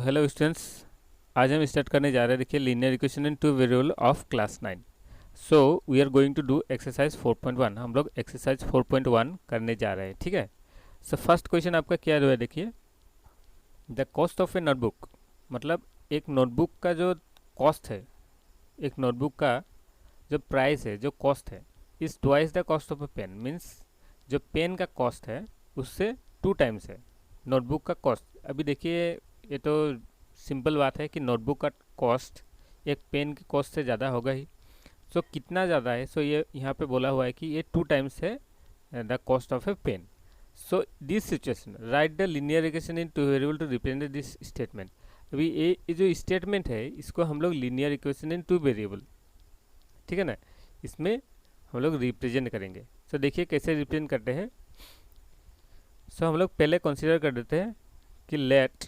Hello students, आज हम start करने जा रहे हैं। देखिए, linear equation in two variable of class 9। So we are going to do exercise 4.1। हम लोग एक्सरसाइज 4.1 करने जा रहे हैं, ठीक है। सो फर्स्ट क्वेश्चन आपका क्या है, देखिए, the cost of a notebook, मतलब एक नोटबुक का जो कॉस्ट है, एक नोटबुक का जो प्राइस है, जो कॉस्ट है, is twice the cost of a pen. Means जो पेन का कॉस्ट है उससे 2 टाइम्स है नोटबुक का कॉस्ट। अभी देखिए, ये तो सिंपल बात है कि नोटबुक का कॉस्ट एक पेन की कॉस्ट से ज़्यादा होगा ही। सो कितना ज़्यादा है? सो ये यहाँ पे बोला हुआ है कि ये 2 टाइम्स है the cost of a pen. So this situation write the linear equation in two variable to represent this statement. अभी ये जो स्टेटमेंट है इसको हम लोग linear equation in two variable, ठीक है ना, इसमें हम लोग रिप्रेजेंट करेंगे। सो देखिए कैसे रिप्रेजेंट करते हैं। सो हम लोग पहले कंसीडर कर देते हैं कि लेट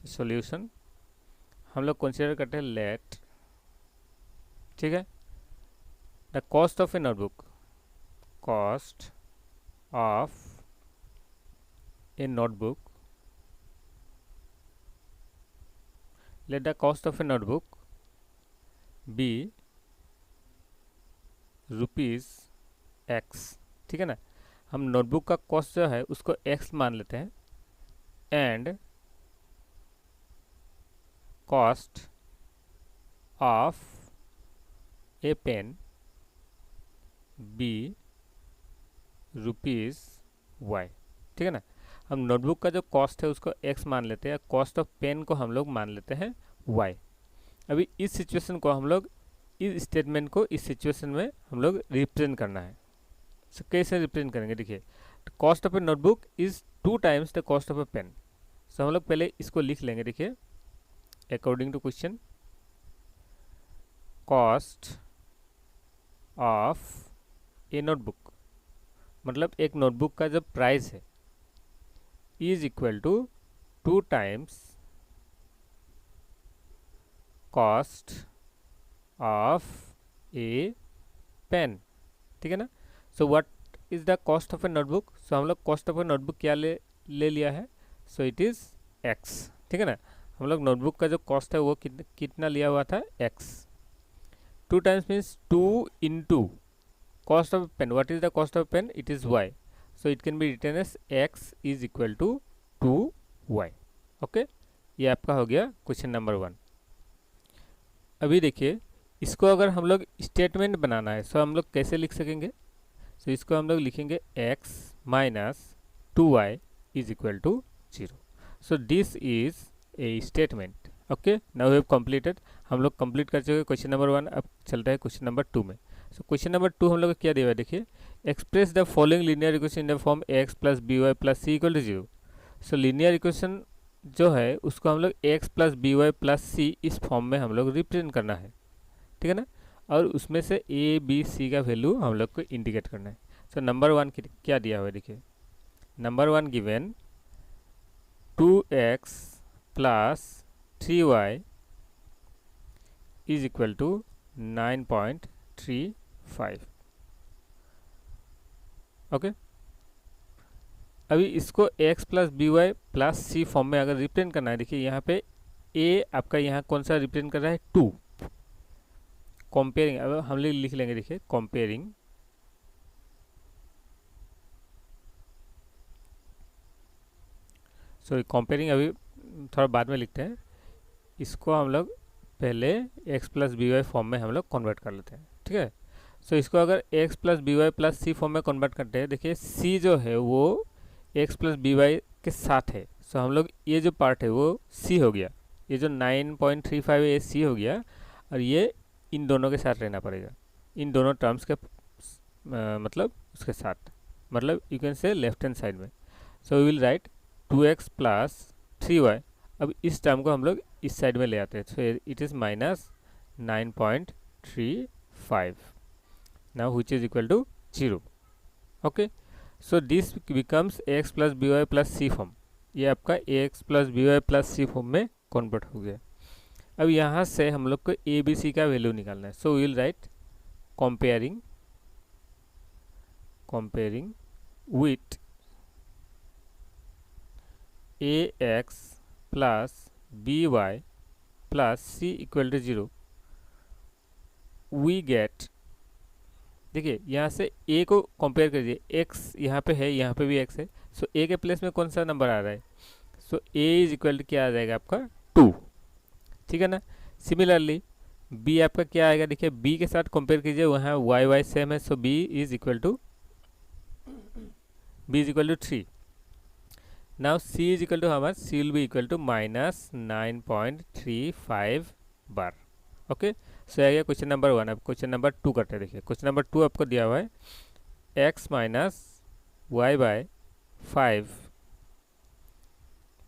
सॉल्यूशन, हम लोग कंसीडर करते हैं लेट, ठीक है, the cost of a notebook, cost of a notebook, let the cost of a notebook B rupees x, ठीक है ना। हम नोटबुक का कॉस्ट जो है उसको एक्स मान लेते हैं, and cost of a pen b rupees y, ठीक है ना। हम नोटबुक का जो कॉस्ट है उसको एक्स मान लेते हैं, कॉस्ट ऑफ पेन को हम लोग मान लेते हैं वाई। अभी इस सिचुएशन को हम लोग, इस स्टेटमेंट को इस सिचुएशन में हम लोग रिप्रेजेंट करना है। सो कैसे रिप्रेजेंट करेंगे? देखिए, cost of a notebook is 2 times the cost of a pen. So हम लोग पहले इसको लिख लेंगे। देखिए, according to question, cost of a notebook, मतलब एक नोटबुक का जो प्राइस है, is equal to 2 times cost of a pen, ठीक है ना। So what is the cost of a notebook? So हम लोग कॉस्ट ऑफ ए नोटबुक क्या ले लिया है? सो इट इज एक्स, ठीक है ना। हम लोग नोटबुक का जो कॉस्ट है वो कितना लिया हुआ था? X. 2 times means 2 into cost of pen. What is the cost of pen? It is y. So it can be written as x is equal to 2y। Okay, ये आपका हो गया क्वेश्चन नंबर 1। अभी देखिए, इसको अगर हम लोग स्टेटमेंट बनाना है, सो हम लोग कैसे लिख सकेंगे? सो इसको हम लोग लिखेंगे x minus 2y is equal to 0। So this is a statement. Okay, now we have completed. हम लोग कंप्लीट कर चुके क्वेश्चन नंबर 1। अब चलता है क्वेश्चन नंबर 2 में। सो क्वेश्चन नंबर 2 हम लोग क्या दिया हुआ है? देखिए, express the following linear equation in the form x plus b y plus c equal to 0। So linear equation जो है उसको हम लोग x plus b y plus c इस फॉर्म में हम लोग रिप्रेजेंट करना है, ठीक है ना। और उसमें से ए बी सी का वैल्यू हम लोग को इंडिकेट करना है। सो नंबर 1 क्या दिया हुआ है? देखिए, number 1 given 2x plus 3y is equal to 9.35। Okay, अभी इसको x plus b y plus c form में अगर रिप्रेजेंट करना है, देखिए यहाँ पे a आपका यहाँ कौन सा रिप्रेजेंट कर रहा है? 2। कंपेयरिंग, अब हम लोग लिख लेंगे। देखिए, कंपेयरिंग सॉरी कंपेयरिंग अभी थोड़ा बाद में लिखते हैं। इसको हम लोग पहले x plus b y form में हम लोग कन्वर्ट कर लेते हैं, ठीक है। सो इसको अगर x plus b y plus c form में कन्वर्ट करते हैं, देखिए c जो है वो x प्लस बी वाई के साथ है। सो हम लोग ये जो पार्ट है वो c हो गया, ये जो 9.35 है ये c हो गया, और ये इन दोनों के साथ रहना पड़ेगा, इन दोनों टर्म्स के मतलब उसके साथ, मतलब you can say left hand side में। So we will write 2x plus 3y। अब इस टर्म को हम लोग इस साइड में ले आते हैं। So it is minus 9.35 now which is equal to 0। Okay, so this becomes x plus b y plus c form. ये आपका x plus b y plus c form में कन्वर्ट हो गया। अब यहाँ से हम लोग को ए बी सी का वैल्यू निकालना है। So will write comparing with a x plus b y plus c equal to 0, we get, देखिए यहाँ से ए को कंपेयर करिए, एक्स यहाँ पे है, यहाँ पे भी एक्स है, सो ए के प्लेस में कौन सा नंबर आ रहा है, सो ए इज इक्वल टू क्या आ जाएगा आपका 2, ठीक है ना। सिमिलरली बी आपका क्या आएगा, देखिए बी के साथ कंपेयर कीजिए, वहाँ वाई वाई सेम है, so b is equal to 3. Now c is equal to how much, c will be equal to -9.35 बार। ओके, सो आ गया क्वेश्चन नंबर 1। अब क्वेश्चन नंबर 2 करते हैं। देखिए क्वेश्चन नंबर 2 आपको दिया हुआ है x minus y by 5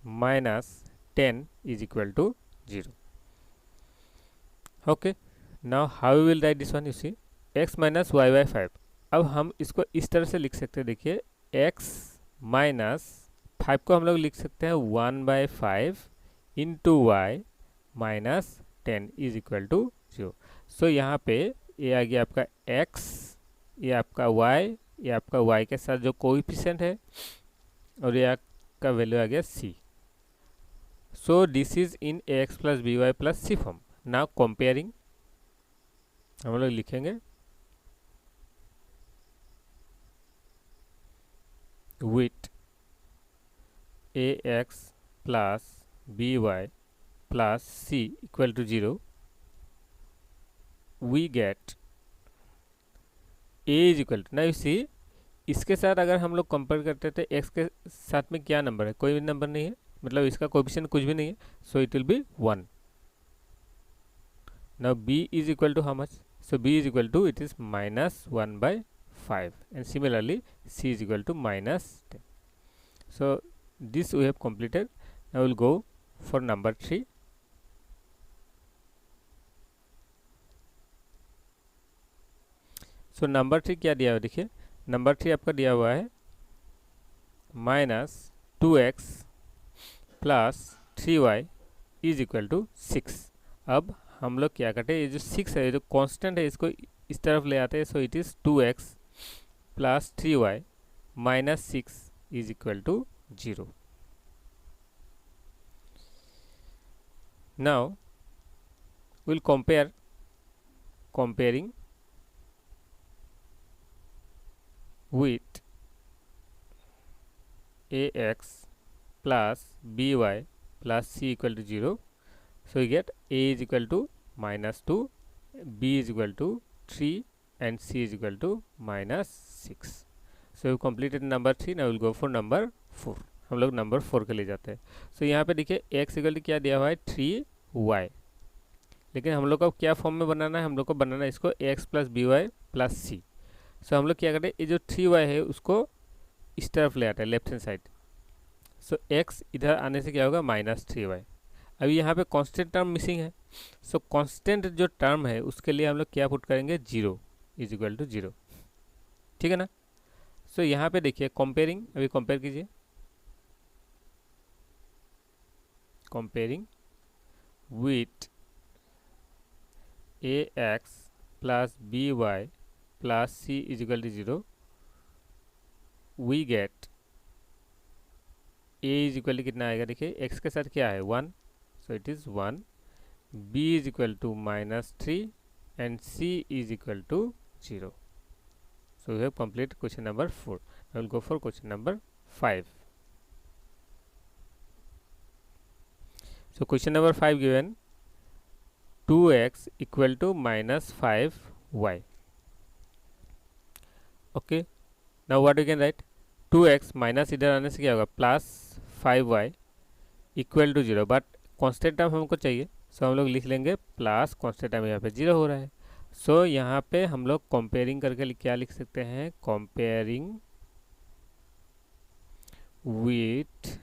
minus 10 is equal to 0। Okay, now how we will write this one, you see x minus y by 5। अब हम इसको इस तरह से लिख सकते हैं, देखिए x माइनस 5 को हम लोग लिख सकते हैं 1/5 into y minus 10 is equal to 0। So यहाँ पे ये आ गया आपका x, ये आपका y, ये आपका y के साथ जो कोएफिशिएंट है, और ये आपका वैल्यू आ गया c। So this is in ax plus b y plus c form. Now comparing हम लोग लिखेंगे with ax plus b y plus c equal to 0, we get a is equal to, ना यू सी इसके साथ अगर हम लोग compare करते थे x के साथ में क्या नंबर है, कोई भी नंबर नहीं है, मतलब इसका कोएफिशिएंट कुछ भी नहीं है, so it will be 1। Now b is equal to how much, so b is equal to it is -1/5 and similarly c is equal to -10। So this we have completed. Now we'll go for number 3. So number 3 क्या दिया हुआ है, देखिए number 3 आपका दिया हुआ है -2x plus 3y is equal to 6। अब हम लोग क्या करते हैं, ये जो 6 है, ये जो कांस्टेंट है, इसको इस तरफ ले आते हैं, so it is 2x plus 3y minus 6 is equal to 0। Now we'll comparing with ax plus by plus c equal to 0. So we get a is equal to -2, b is equal to 3 and c is equal to -6. So we completed number 3. Now we'll go for number 4. हम लोग number 4 के लिए जाते हैं। सो यहाँ पे देखिए x equal to क्या दिया हुआ है 3y, लेकिन हम लोग को क्या फॉर्म में बनाना है, हम लोग को बनाना है इसको x plus b y plus c. So हम लोग क्या करते हैं, ये जो 3y है उसको इस तरफ ले आते हैं, लेफ्ट हैंड साइड। सो x इधर आने से क्या होगा -3y। अभी यहाँ पे कांस्टेंट टर्म मिसिंग है, सो कांस्टेंट जो टर्म है उसके लिए हम लोग क्या पुट करेंगे, 0 इज इक्वल टू 0, ठीक है ना। सो यहाँ पे देखिए कंपेयरिंग, अभी कंपेयर कीजिए, comparing with ax plus by plus c is equal to 0, we get a is equal to कितना आएगा, देखिए x के साथ क्या है 1, so it is 1, b is equal to -3 and c is equal to 0. So we have completed question number 4. Now we'll go for question number 5. So question number 5 given 2x equal to -5y. Okay, now what we can write, 2x minus इधर आने से क्या होगा +5y equal to 0, but constant term हमको चाहिए, सो हम लोग लिख लेंगे प्लस कांस्टेंट टर्म यहाँ पे 0 हो रहा है। सो यहाँ पे हम लोग कंपेयरिंग करके क्या लिख सकते हैं, comparing with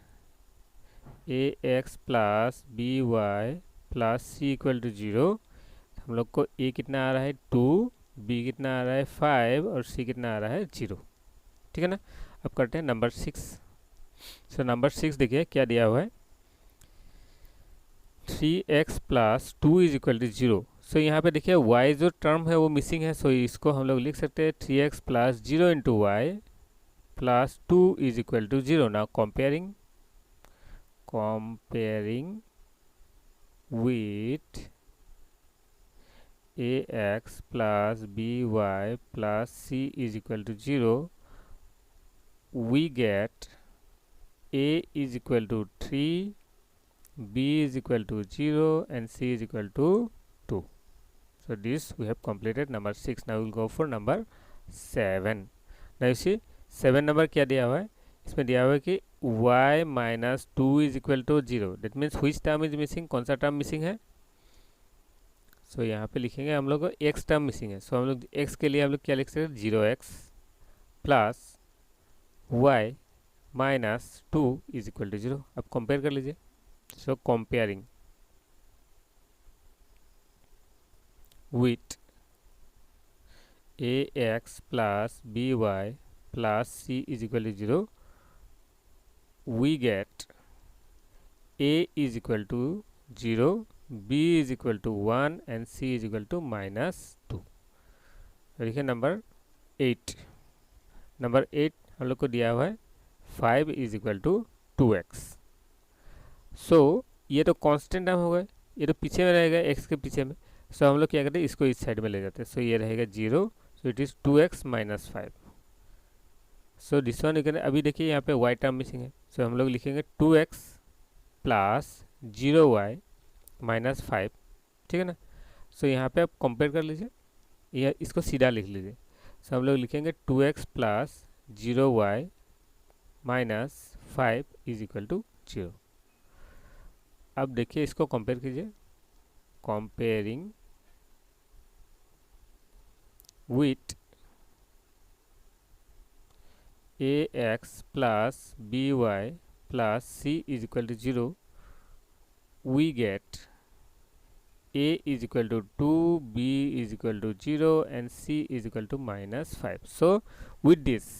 ax plus b y plus c equal to 0। हम लोग को a कितना आ रहा है 2, b कितना आ रहा है 5 और c कितना आ रहा है 0, ठीक है ना। अब करते हैं नंबर 6। सो नंबर 6 देखिए क्या दिया हुआ है 3x plus 2 is equal to 0। So यहाँ पे देखिए y जो टर्म है वो मिसिंग है, सो इसको हम लोग लिख सकते हैं 3x plus 0 into y plus 2 is equal to 0। Now comparing comparing with ax plus by plus c is equal to 0, we get a is equal to 3, b is equal to 0 and c is equal to 2. So this we have completed number 6. Now we will go for number 7. Now you see 7 number क्या दिया हुआ है, इसमें दिया हुआ है कि y minus 2 is equal to 0. That means which term is missing, कौन सा टर्म मिसिंग है. सो यहाँ पे लिखेंगे हम लोग को x टर्म मिसिंग है. सो हम लोग x के लिए हम लोग क्या लिख सकते हैं, 0x plus y minus 2 is equal to 0. अब कंपेयर कर लीजिए. So comparing with ax plus by plus c is equal to 0, we get a is equal to 0, b is equal to 1 and c is equal to minus 2. देखिए number 8. Number 8 हम लोग को दिया हुआ है 5 इज इक्वल टू 2x. सो ये तो constant term हो गए, ये तो पीछे में रहेगा x के पीछे में. सो हम लोग क्या करते हैं, इसको इस साइड में ले जाते हैं. सो ये रहेगा 0. सो it is 2x minus 5. So this one करें. अभी देखिए यहाँ पे y टर्म मिसिंग है. सो हम लोग लिखेंगे 2x प्लस 0y माइनस 5. ठीक है ना. सो यहाँ पे आप कंपेयर कर लीजिए या इसको सीधा लिख लीजिए. सो हम लोग लिखेंगे 2x plus 0y minus 5 is equal to 0. अब देखिए इसको कंपेयर कीजिए. comparing with ax plus by plus c is equal to 0, we get a is equal to 2, b is equal to 0 and c is equal to minus 5. So with this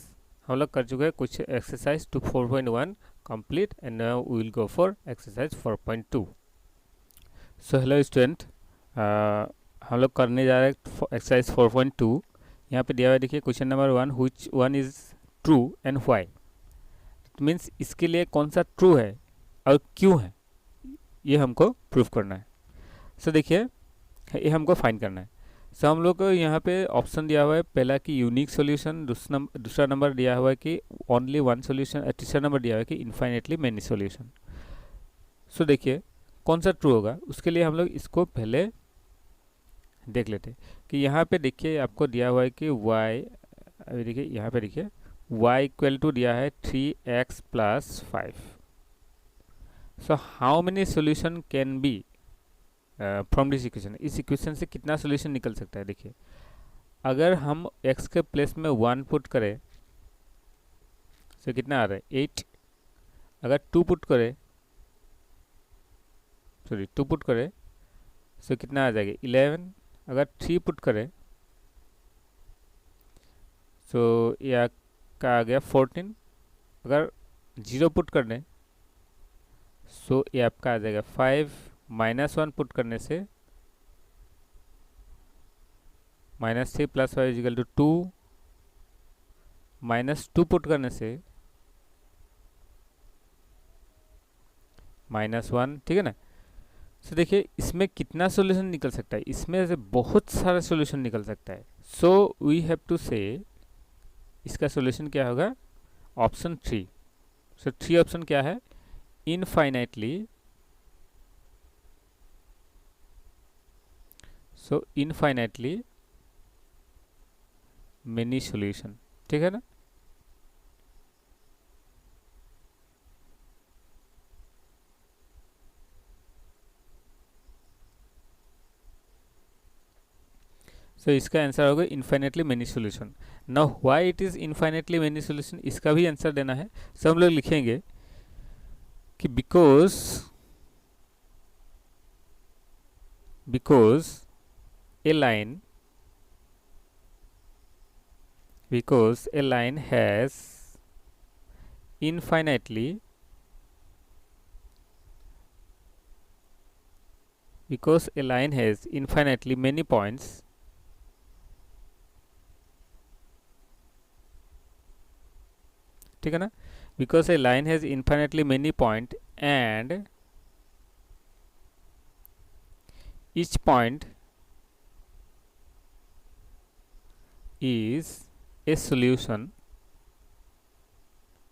हम लोग कर चुके हैं कुछ exercise to 4.1 complete and now we will go for exercise 4.2. So hello student, हम लोग करने जा रहे हैं एक्सरसाइज 4.2. यहाँ पे दिया हुआ है, देखिए question number 1, which one is true and why. It means इसके लिए कौन सा ट्रू है और क्यों है, ये हमको प्रूफ करना है. सो देखिए ये हमको फाइंड करना है. सो हम लोग को यहाँ पे ऑप्शन दिया हुआ है, पहला कि यूनिक सॉल्यूशन, दूसरा नंबर दिया हुआ है कि ओनली वन सॉल्यूशन, तीसरा नंबर दिया हुआ है कि इनफाइनेटली मेनी सॉल्यूशन. सो देखिए कौन सा ट्रू होगा, उसके लिए हम लोग इसको पहले देख लेते हैं कि यहाँ पे देखिए आपको दिया हुआ है कि y, अभी देखिए यहाँ पे देखिए y इक्वल टू दिया है 3x plus 5. So how many solution can be from this equation. इस इक्वेशन से कितना सॉल्यूशन निकल सकता है. देखिए अगर हम x के प्लेस में 1 पुट करें तो कितना आ रहा है 8. अगर 2 पुट करें, सॉरी 2 पुट करें तो कितना आ जाएगा 11. अगर 3 पुट करें तो यह का आ गया 14. अगर 0 पुट कर दें सो ये आपका आ जाएगा 5. -1 पुट करने से -3 प्लस 5 इजिकल टू 2. -2 पुट करने से -1. ठीक है ना. सो देखिए इसमें कितना सॉल्यूशन निकल सकता है, इसमें से बहुत सारा सॉल्यूशन निकल सकता है. सो वी हैव टू से इसका सॉल्यूशन क्या होगा, ऑप्शन 3. सो 3 ऑप्शन क्या है, इनफाइनाइटली. सो इनफाइनाइटली मेनी सॉल्यूशन. ठीक है ना. सो इसका आंसर होगा infinitely many solution. Now why it is infinitely many solution, इसका भी आंसर देना है. सो हम लोग लिखेंगे कि because a line has infinitely many points, ठीक है ना. Because A line has infinitely many point and each point is a solution.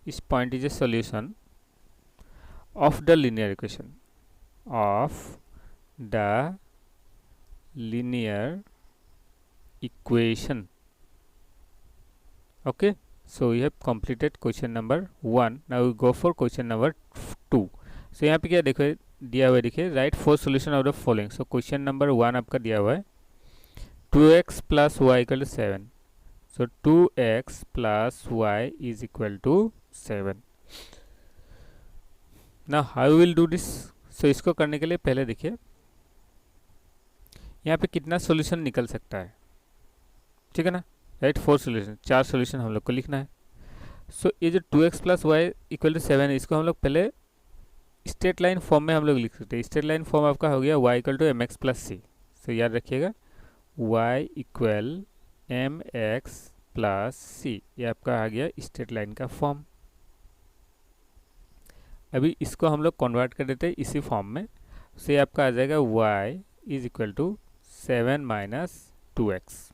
Each point is a solution of the linear equation, of the linear equation. Okay, so we have completed question number 1. Now we go for question number 2. so यहाँ पे क्या देखो दिया हुआ है, देखिए right 4 solution of the following. So question number 1 आपका दिया हुआ है 2x plus y equal to 7. so 2x plus y is equal to 7. now how we will do this? so इसको करने के लिए पहले देखिए यहाँ पे कितना सॉल्यूशन निकल सकता है, ठीक है ना. राइट 4 सॉल्यूशन, 4 सॉल्यूशन हम लोग को लिखना है. सो ये जो 2x plus Y equal to 7 है, इसको हम लोग पहले स्ट्रेट लाइन फॉर्म में हम लोग लिख सकते हैं. स्ट्रेट लाइन फॉर्म आपका हो गया y equal to m x plus c. So याद रखिएगा y equal m x plus c, ये आपका आ गया स्ट्रेट लाइन का फॉर्म. अभी इसको हम लोग कन्वर्ट कर देते हैं इसी फॉर्म में. सो ये आपका आ जाएगा y is equal to 7 minus 2x.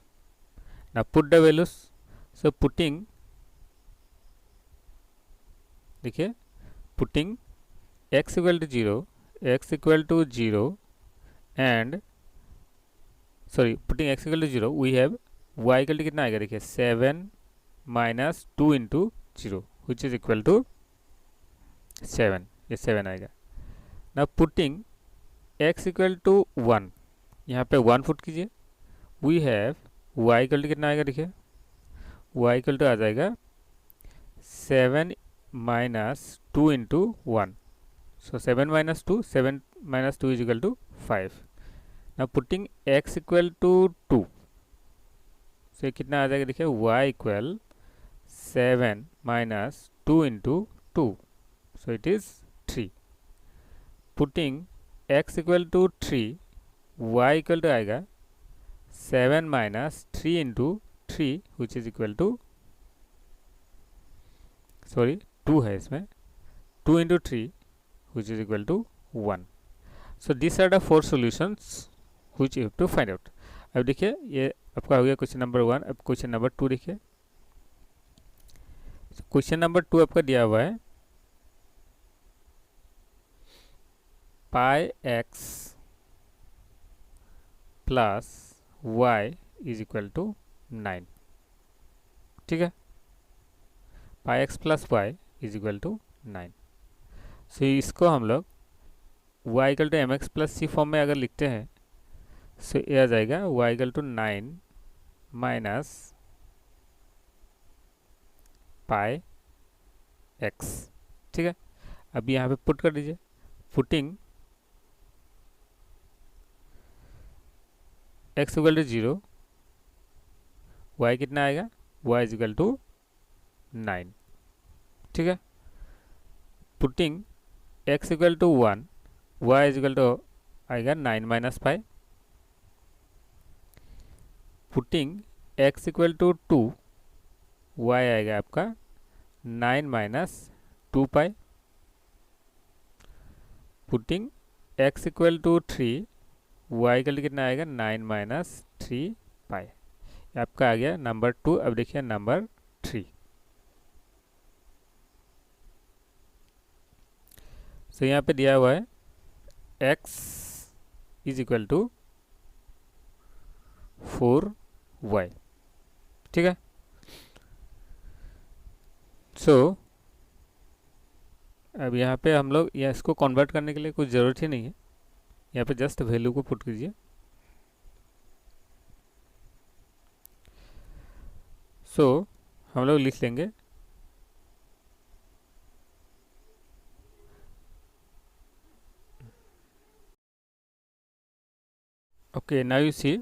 now put the values. so putting, देखिए putting x equal to 0, x equal to 0 and sorry putting x equal to 0 we have y equal to कितना आएगा, देखिए 7 minus 2 into 0 which is equal to 7. ये 7 आएगा. now putting x equal to 1, यहाँ पे 1 put कीजिए. we have y equal to कितना आएगा, देखिए y इक्वल टू आ जाएगा 7 minus 2 into 1. So 7 minus 2, 7 minus 2 is equal to 5. Now putting x equal to 2, so कितना आ जाएगा, देखिए y equal 7 minus 2 into 2, so it is 3. Putting x equal to 3, y equal to आएगा 7 minus 3 into 3 which is equal to, sorry 2 है इसमें, 2 into 3 which is equal to 1. So this are the 4 solutions which you have to find out. अब देखिए ये आपका हो गया question number 1. अब क्वेश्चन नंबर 2 देखिए. क्वेश्चन नंबर 2 आपका दिया हुआ है pi x plus y is equal to 9. ठीक है, pi x plus y is equal to 9. So इसको हम लोग y equal to m x plus c form में अगर लिखते हैं, सो ये आ जाएगा y equal to 9 minus pi x. ठीक है, अब यहाँ पे पुट कर दीजिए. Putting x equal to 0, y कितना आएगा, y इज इक्वल टू 9. ठीक है, putting x equal to 1, y is equal to आएगा 9 minus pi. Putting x equal to 2, y आएगा आपका 9 minus 2 pi. Putting x equal to 3, y equal to कितना आएगा 9 minus 3 पाई. आपका आ गया नंबर 2. अब देखिए नंबर 3. सो यहाँ पे दिया हुआ है x is equal to 4y. ठीक है, सो अब यहाँ पे हम लोग या इसको कन्वर्ट करने के लिए कुछ ज़रूरत ही नहीं है. यहाँ पे जस्ट वैल्यू को पुट कीजिए. सो हम लोग लिख लेंगे ओके. नाउ यू सी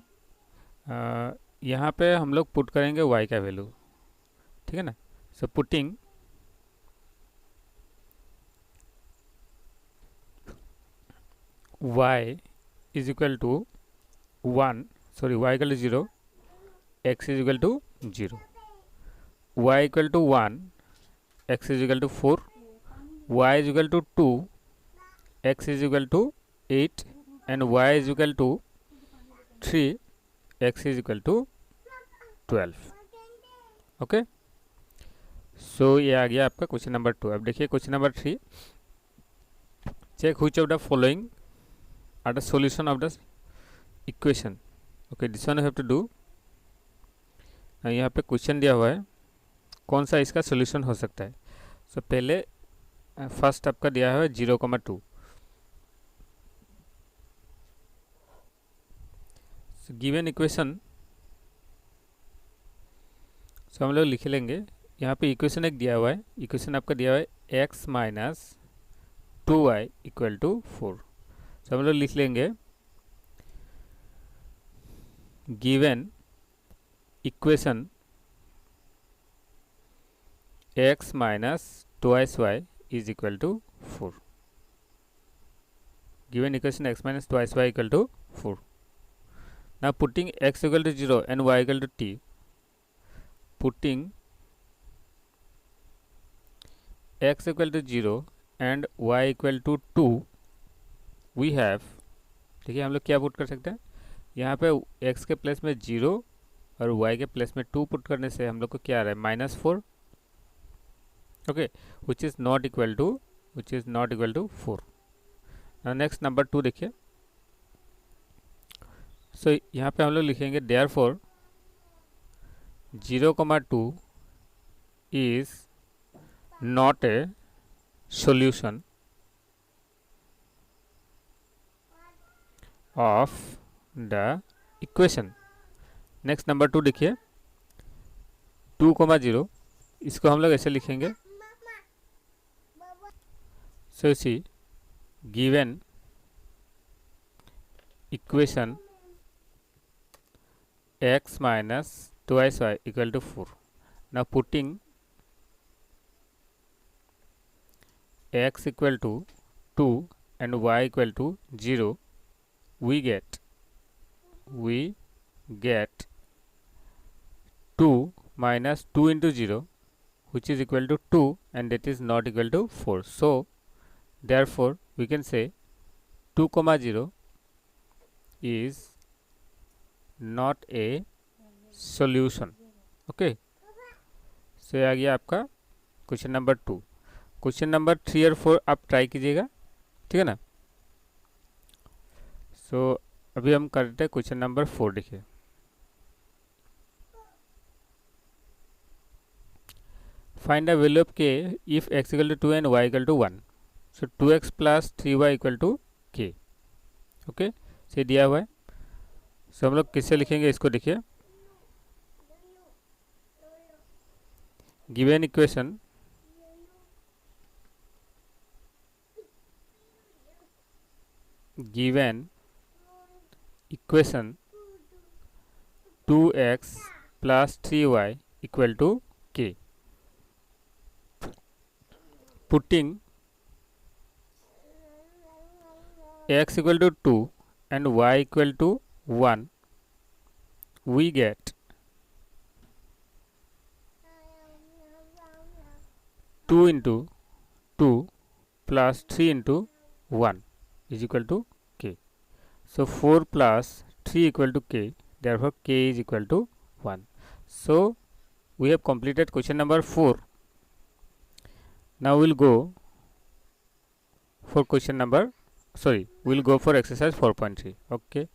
यहाँ पे हम लोग पुट करेंगे y का वैल्यू. ठीक है ना. So putting y is equal to 1, sorry y equal to 0, x is equal to 0, y equal to 1, x is equal to 4, y is equal to 2, x is equal to 8 and y is equal to 3, x is equal to 12. Okay, so ये आ गया आपका question number 2. अब देखिए question number 3. Check which of the following are the solution of the equation. Okay, this one you have to do. यहाँ पे question दिया हुआ है, कौन सा इसका सॉल्यूशन हो सकता है. सो पहले फर्स्ट आपका दिया हुआ है 0,2. गिवन इक्वेशन, सो हम लोग लिख लेंगे. यहाँ पे इक्वेशन एक दिया हुआ है. इक्वेशन आपका दिया हुआ है x minus 2y equal to 4. So हम लोग लिख लेंगे given equation x minus 2y is equal to 4. Given equation x minus 2y equal to 4. Now putting x equal to 0 and y equal to t, putting x equal to 0 and y equal to 2, we have, देखिए हम लोग क्या put कर सकते हैं. यहाँ पे x के प्लेस में 0 और y के प्लेस में 2 पुट करने से हम लोग को क्या आ रहा है, -4. Okay, which is not equal to 4. Now next number 2 देखिए. सो यहाँ पे हम लोग लिखेंगे therefore 0,2 is not a solution of the equation. Next number 2 देखिए 2,0. इसको हम लोग ऐसे लिखेंगे. So see given equation x minus 2y equal to 4. Now putting x equal to 2 and y equal to 0, we get 2 minus 2 into 0, which is equal to 2, and that is not equal to 4. So therefore we can say 2,0 is not a solution. Okay, so ये आ गया आपका question number 2. Question number 3 और 4 आप try कीजिएगा, ठीक है ना. सो अभी हम करते हैं क्वेश्चन नंबर 4. देखिए find the value of k if x equal to 2 and y equal to 1. So 2x plus 3y equal to k. Okay, से दिया हुआ है. सो हम लोग किससे लिखेंगे इसको. देखिए given equation given equation 2x plus 3y equal to k. Putting x equal to 2 and y equal to 1, we get 2 into 2 plus 3 into 1 is equal to k. So 4 plus 3 equal to k, therefore k is equal to 1. So we have completed question number 4. Now we'll go for question number, we'll go for exercise 4.3. okay.